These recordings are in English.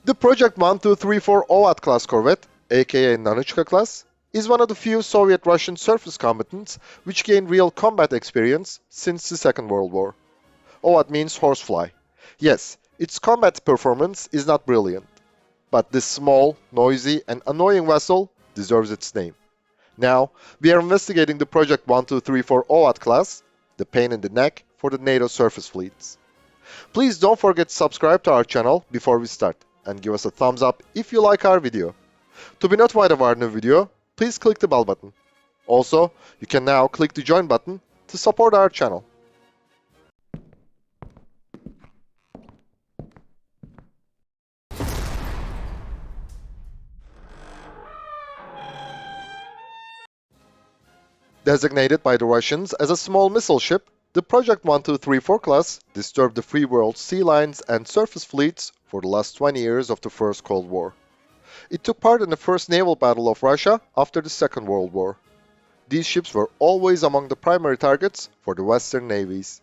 The Project 1, 2, 3, 4 Ovod-class corvette, aka Nanuchka-class, is one of the few Soviet-Russian surface combatants which gained real combat experience since the Second World War. Ovod means horsefly. Yes, its combat performance is not brilliant, but this small, noisy, and annoying vessel deserves its name. Now, we are investigating the Project 1, 2, 3, 4 Ovod-class, the pain in the neck for the NATO surface fleets. Please don't forget to subscribe to our channel before we start, and give us a thumbs up if you like our video. To be notified of our new video, please click the bell button. Also, you can now click the join button to support our channel. Designated by the Russians as a small missile ship, the Project 1, 2, 3, 4 class disturbed the free world sea lines and surface fleets for the last 20 years of the First Cold War. It took part in the first naval battle of Russia after the Second World War. These ships were always among the primary targets for the Western navies.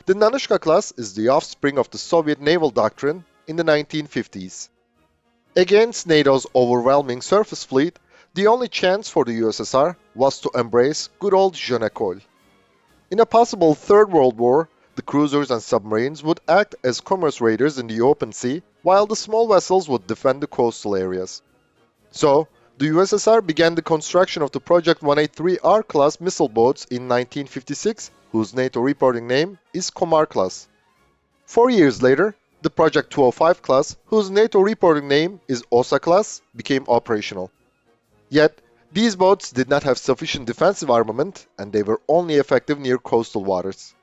The Nanuchka class is the offspring of the Soviet naval doctrine in the 1950s. Against NATO's overwhelming surface fleet, the only chance for the USSR was to embrace good old jeune école. In a possible Third World War, the cruisers and submarines would act as commerce raiders in the open sea, while the small vessels would defend the coastal areas. So, the USSR began the construction of the Project 183R class missile boats in 1956, whose NATO reporting name is Komar-class. 4 years later, the Project 205 class, whose NATO reporting name is Osa-class, became operational. Yet, these boats did not have sufficient defensive armament, and they were only effective near coastal waters.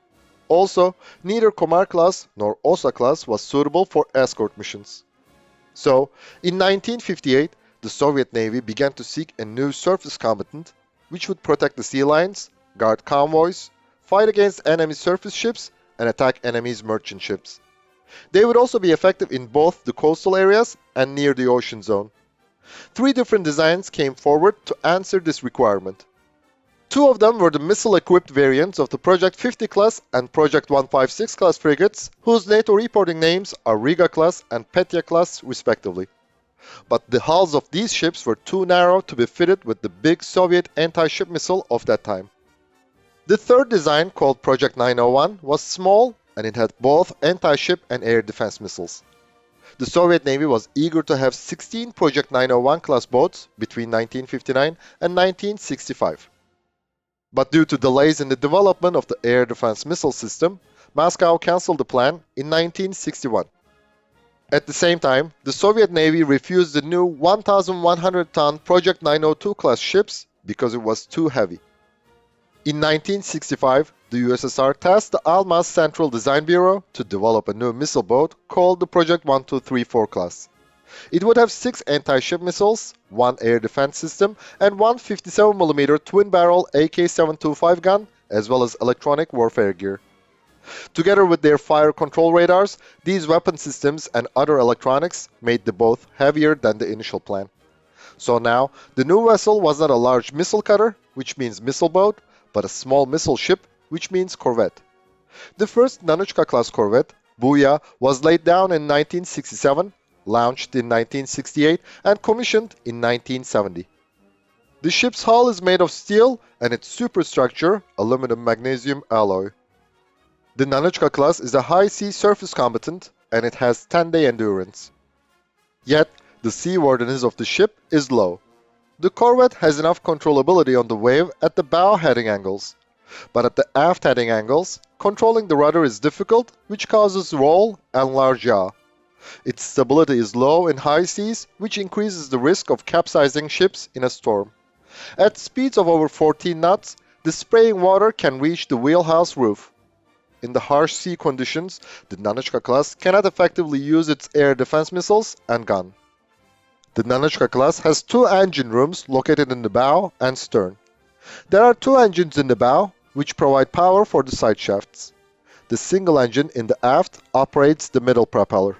Also, neither Komar-class nor Osa-class was suitable for escort missions. So, in 1958, the Soviet Navy began to seek a new surface combatant which would protect the sea lines, guard convoys, fight against enemy surface ships, and attack enemy's merchant ships. They would also be effective in both the coastal areas and near the ocean zone. 3 different designs came forward to answer this requirement. 2 of them were the missile-equipped variants of the Project 50 class and Project 156 class frigates, whose NATO reporting names are Riga-class and Petya-class respectively. But the hulls of these ships were too narrow to be fitted with the big Soviet anti-ship missile of that time. The third design, called Project 901, was small, and it had both anti-ship and air defense missiles. The Soviet Navy was eager to have 16 Project 901 class boats between 1959 and 1965. But due to delays in the development of the air defense missile system, Moscow cancelled the plan in 1961. At the same time, the Soviet Navy refused the new 1,100-ton Project 902 class ships because it was too heavy. In 1965, the USSR tasked the Almaz Central Design Bureau to develop a new missile boat called the Project 1, 2, 3, 4 class. It would have 6 anti-ship missiles, 1 air defense system, and 1 57mm twin-barrel AK-725 gun, as well as electronic warfare gear. Together with their fire control radars, these weapon systems and other electronics made the boat heavier than the initial plan. So now, the new vessel was not a large missile cutter, which means missile boat, but a small missile ship, which means corvette. The first Nanuchka-class corvette, Buya, was laid down in 1967, launched in 1968, and commissioned in 1970. The ship's hull is made of steel and its superstructure aluminum-magnesium alloy. The Nanuchka class is a high-sea surface combatant, and it has 10-day endurance. Yet, the seaworthiness of the ship is low. The corvette has enough controllability on the wave at the bow heading angles, but at the aft heading angles, controlling the rudder is difficult, which causes roll and large yaw. Its stability is low in high seas, which increases the risk of capsizing ships in a storm. At speeds of over 14 knots, the spraying water can reach the wheelhouse roof. In the harsh sea conditions, the Nanuchka class cannot effectively use its air defense missiles and gun. The Nanuchka class has 2 engine rooms located in the bow and stern. There are 2 engines in the bow, which provide power for the side shafts. The single engine in the aft operates the middle propeller.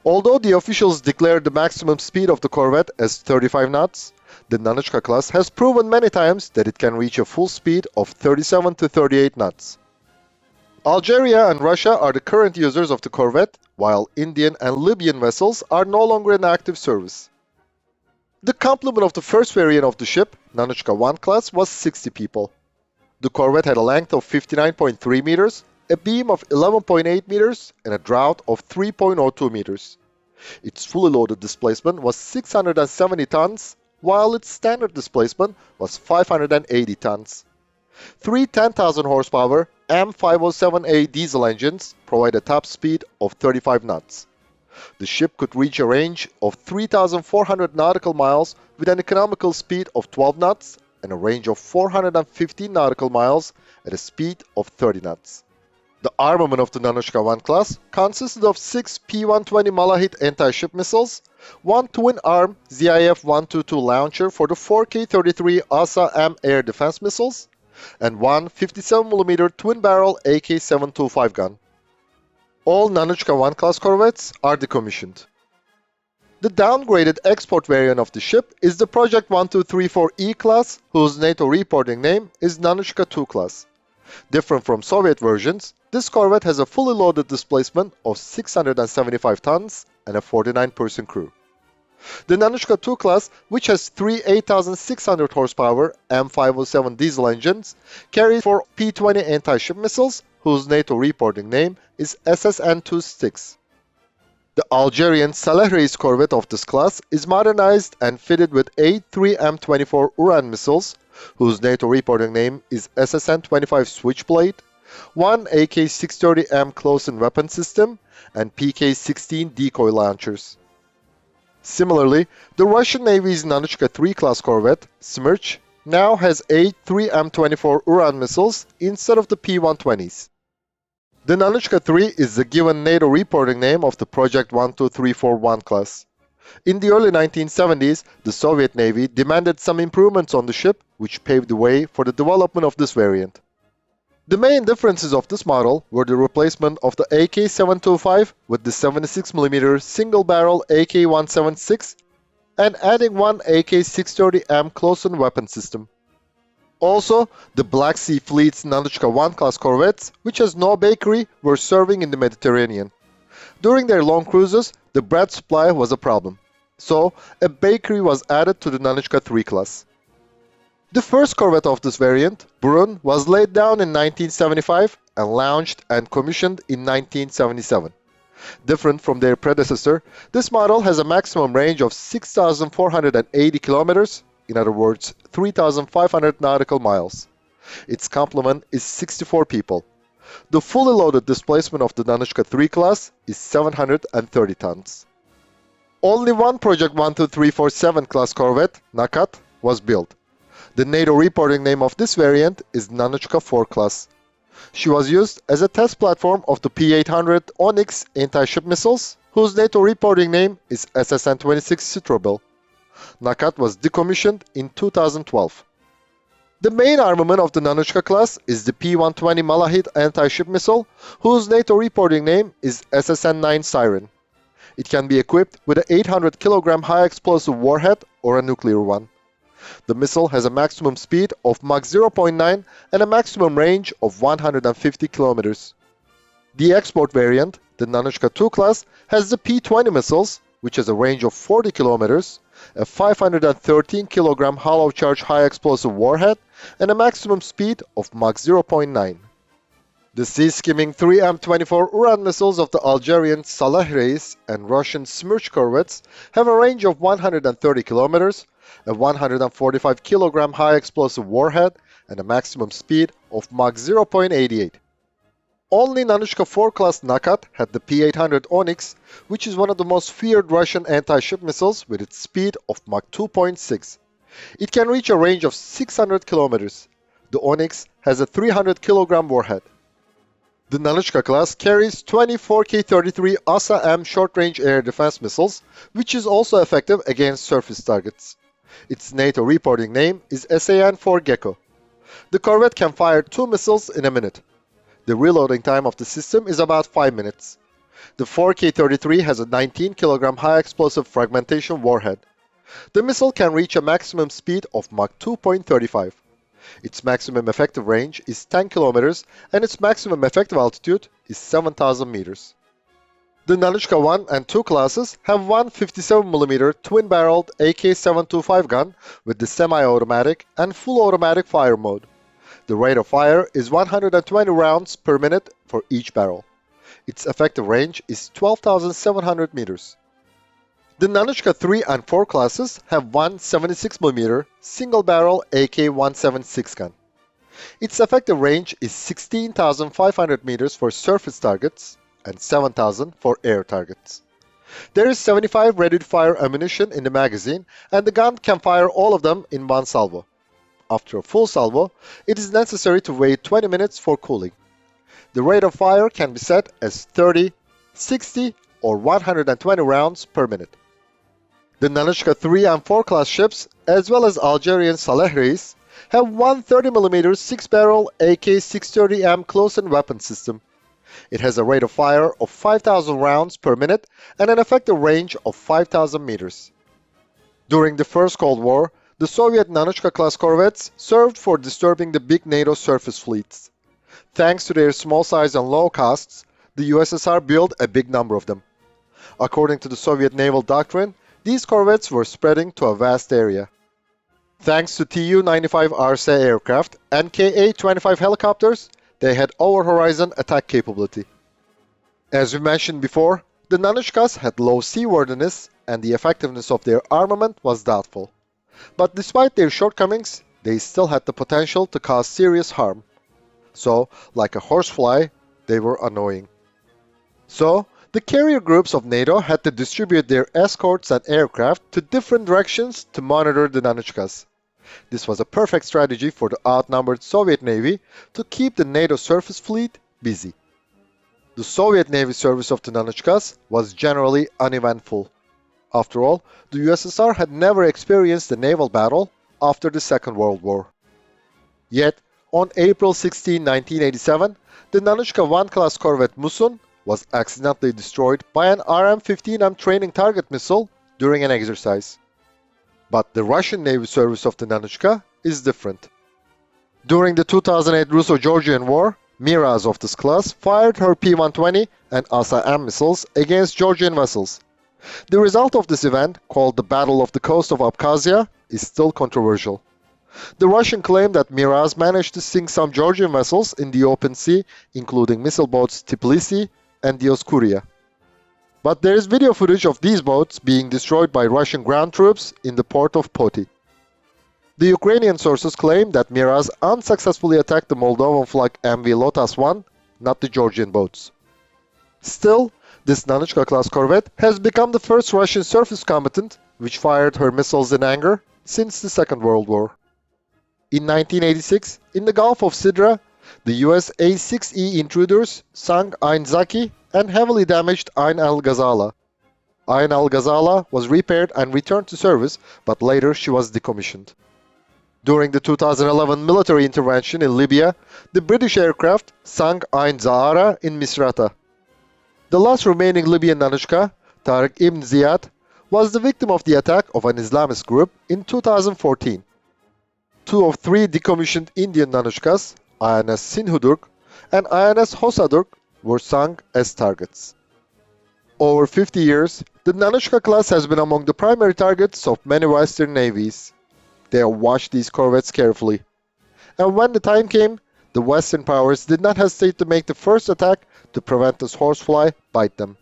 Although the officials declared the maximum speed of the corvette as 35 knots, the Nanuchka class has proven many times that it can reach a full speed of 37 to 38 knots. Algeria and Russia are the current users of the corvette, while Indian and Libyan vessels are no longer in active service. The complement of the first variant of the ship, Nanuchka I class, was 60 people. The corvette had a length of 59.3 meters, a beam of 11.8 meters, and a draught of 3.02 meters. Its fully loaded displacement was 670 tons, while its standard displacement was 580 tons. Three 10,000 horsepower M507A diesel engines provide a top speed of 35 knots. The ship could reach a range of 3,400 nautical miles with an economical speed of 12 knots and a range of 415 nautical miles at a speed of 30 knots. The armament of the Nanuchka I class consisted of 6 P-120 Malakhit anti-ship missiles, one twin-arm ZIF-122 launcher for the 4K-33 Osa-M air defense missiles, and one 57mm twin-barrel AK-725 gun. All Nanuchka I class corvettes are decommissioned. The downgraded export variant of the ship is the Project 1234E class, whose NATO reporting name is Nanuchka II class. Different from Soviet versions, this corvette has a fully loaded displacement of 675 tons and a 49-person crew. The Nanuchka II class, which has three 8,600 horsepower M507 diesel engines, carries 4 P-20 anti-ship missiles, whose NATO reporting name is SSN-2 Styx. The Algerian Saleh Reis corvette of this class is modernized and fitted with 8 3M24 Uran missiles, whose NATO reporting name is SSN-25 Switchblade, one AK-630M close-in weapon system, and PK-16 decoy launchers. Similarly, the Russian Navy's Nanuchka III class corvette, Smerch, now has 8 3M24 Uran missiles instead of the P-120s. The Nanuchka III is the given NATO reporting name of the Project 12341 class. In the early 1970s, the Soviet Navy demanded some improvements on the ship, which paved the way for the development of this variant. The main differences of this model were the replacement of the AK-725 with the 76mm single-barrel AK-176 and adding one AK-630M close-in weapon system. Also, the Black Sea Fleet's Nanuchka I class corvettes, which has no bakery, were serving in the Mediterranean. During their long cruises, the bread supply was a problem, so a bakery was added to the Nanuchka III class. The first corvette of this variant, Uran, was laid down in 1975 and launched and commissioned in 1977. Different from their predecessor, this model has a maximum range of 6,480 kilometers, in other words, 3,500 nautical miles. Its complement is 64 people. The fully loaded displacement of the Nanuchka III class is 730 tons. Only one Project 12347 class corvette, Nakat, was built. The NATO reporting name of this variant is Nanuchka IV class. She was used as a test platform of the P-800 Oniks anti-ship missiles, whose NATO reporting name is SSN-26 Strobile. Nakat was decommissioned in 2012. The main armament of the Nanuchka class is the P-120 Malakhit anti-ship missile, whose NATO reporting name is SSN-9 Siren. It can be equipped with an 800 kg high-explosive warhead or a nuclear one. The missile has a maximum speed of Mach 0.9 and a maximum range of 150 kilometers. The export variant, the Nanuchka II class, has the P-20 missiles, which has a range of 40 kilometers, a 513 kg hollow charge high-explosive warhead, and a maximum speed of Mach 0.9. The sea-skimming 3M24 Uran missiles of the Algerian Saleh Reis and Russian Smerch corvettes have a range of 130 kilometers, a 145 kg high-explosive warhead, and a maximum speed of Mach 0.88. Only Nanuchka IV class Nakat had the P-800 Oniks, which is one of the most feared Russian anti-ship missiles with its speed of Mach 2.6. It can reach a range of 600 kilometers. The Oniks has a 300 kg warhead. The Nanuchka class carries 24 K-33 Osa-M short-range air defense missiles, which is also effective against surface targets. Its NATO reporting name is SAN-4 Gecko. The corvette can fire 2 missiles in a minute. The reloading time of the system is about 5 minutes. The 4K-33 has a 19 kg high-explosive fragmentation warhead. The missile can reach a maximum speed of Mach 2.35. Its maximum effective range is 10 kilometers and its maximum effective altitude is 7,000 meters. The Nanuchka 1 and 2 classes have one 57mm twin-barreled AK-725 gun with the semi-automatic and full automatic fire mode. The rate of fire is 120 rounds per minute for each barrel. Its effective range is 12,700 meters. The Nanuchka III and 4 classes have one 76mm single-barrel AK-176 gun. Its effective range is 16,500 meters for surface targets and 7,000 for air targets. There is 75 ready-to-fire ammunition in the magazine, and the gun can fire all of them in one salvo. After a full salvo, it is necessary to wait 20 minutes for cooling. The rate of fire can be set as 30, 60, or 120 rounds per minute. The Nanuchka III and 4 class ships, as well as Algerian Saleh Reis, have one 30mm 6-barrel AK-630M close-in weapon system. It has a rate of fire of 5,000 rounds per minute and an effective range of 5,000 meters. During the First Cold War, the Soviet Nanuchka-class corvettes served for disturbing the big NATO surface fleets. Thanks to their small size and low costs, the USSR built a big number of them. According to the Soviet naval doctrine, these corvettes were spreading to a vast area. Thanks to Tu-95 RC aircraft and Ka-25 helicopters, they had over-horizon attack capability. As we mentioned before, the Nanuchkas had low seaworthiness and the effectiveness of their armament was doubtful. But despite their shortcomings, they still had the potential to cause serious harm. So, like a horsefly, they were annoying. So, the carrier groups of NATO had to distribute their escorts and aircraft to different directions to monitor the Nanuchkas. This was a perfect strategy for the outnumbered Soviet Navy to keep the NATO surface fleet busy. The Soviet Navy service of the Nanuchkas was generally uneventful. After all, the USSR had never experienced a naval battle after the Second World War. Yet, on April 16, 1987, the Nanuchka I class corvette Musun was accidentally destroyed by an RM-15M training target missile during an exercise. But the Russian Navy service of the Nanuchka is different. During the 2008 Russo-Georgian War, Miraz of this class fired her P-120 and Osa-M missiles against Georgian vessels. The result of this event, called the Battle of the Coast of Abkhazia, is still controversial. The Russian claim that Miraz managed to sink some Georgian vessels in the open sea, including missile boats Tbilisi and Dioskuria. But there is video footage of these boats being destroyed by Russian ground troops in the port of Poti. The Ukrainian sources claim that Miraz unsuccessfully attacked the Moldovan flag MV Lotas I, not the Georgian boats. Still, this Nanuchka-class corvette has become the first Russian surface combatant which fired her missiles in anger since the Second World War. In 1986, in the Gulf of Sidra, the US A-6E intruders sunk Ain Zaki and heavily damaged Ain al-Ghazala. Ain al-Ghazala was repaired and returned to service, but later she was decommissioned. During the 2011 military intervention in Libya, the British aircraft sunk Ain Zahara in Misrata. The last remaining Libyan Nanuchka, Tariq ibn Ziyad, was the victim of the attack of an Islamist group in 2014. 2 of 3 decommissioned Indian Nanuchkas, INS Sinhudurg and INS Hosadurg, were sunk as targets. Over 50 years, the Nanuchka class has been among the primary targets of many Western navies. They have watched these corvettes carefully. And when the time came, the Western powers did not hesitate to make the first attack to prevent this horsefly bite them.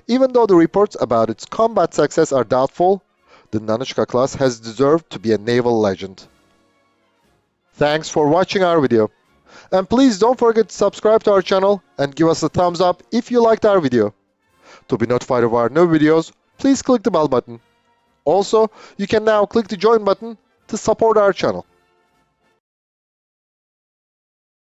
Even though the reports about its combat success are doubtful, the Nanuchka class has deserved to be a naval legend. Thanks for watching our video. And please don't forget to subscribe to our channel and give us a thumbs up if you liked our video. To be notified of our new videos, please click the bell button. Also, you can now click the join button to support our channel.